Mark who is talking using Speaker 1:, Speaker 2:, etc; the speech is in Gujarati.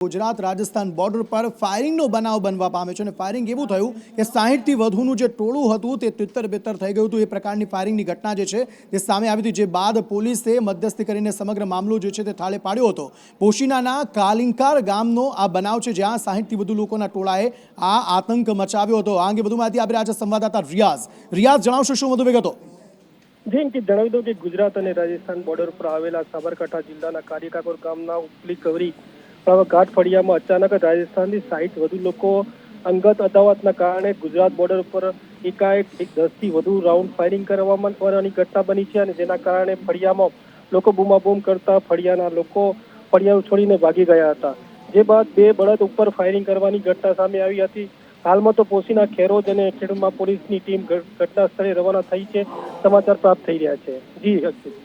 Speaker 1: ગુજરાત રાજસ્થાન બોર્ડર પર ફાયરિંગનો બનાવ બનવા પામ્યો છે અને ફાયરિંગ એવું થયું કે 60 થી વધુનું જે ટોળું હતું તે તિત્તર-બિત્તર થઈ ગયું હતું। એ પ્રકારની ફાયરિંગની ઘટના જે છે તે સામે આવી હતી, જે બાદ પોલીસે મધ્યસ્થી કરીને સમગ્ર મામલો જે છે તે થાળે પાડ્યો હતો। પોશીનાના કાલિંકાર ગામનો આ બનાવ છે, જ્યાં 60 થી વધુ લોકોના ટોળાએ આ આતંક મચાવ્યો હતો। આ અંગે વધુ માહિતી આપી રહ્યા છે સંવાદદાતા રિયાઝ જણાવશો શું વધુ વિગતો?
Speaker 2: જેમકે જણાવી દઉં કે ગુજરાત અને રાજસ્થાન બોર્ડર પર આવેલા સાબરકાંઠા જિલ્લાના કાલિકાકોર ગામના ઉપલી કવરી ઘાટ ફળિયામાં અચાનક રાજસ્થાનથી 60 વધુ લોકો અંગત અદાવતના કારણે ગુજરાત બોર્ડર પર એકાએક 10 થી વધુ રાઉન્ડ ફાયરિંગ કરવાની ઘટના બની છે અને જેના કારણે ફળિયામાં લોકો બૂમાબૂમ કરતા ફળિયાના લોકો ફળિયા છોડીને ભાગી ગયા હતા। જે બાદ બે બળદ ઉપર ફાયરિંગ કરવાની ઘટના સામે આવી હતી। હાલમાં તો પોશીના ખેરોજ અને ખેડૂમા પોલીસની ટીમ ઘટના સ્થળે રવાના થઈ છે। સમાચાર પ્રાપ્ત થઈ રહ્યા છે। જી અક્ષિત।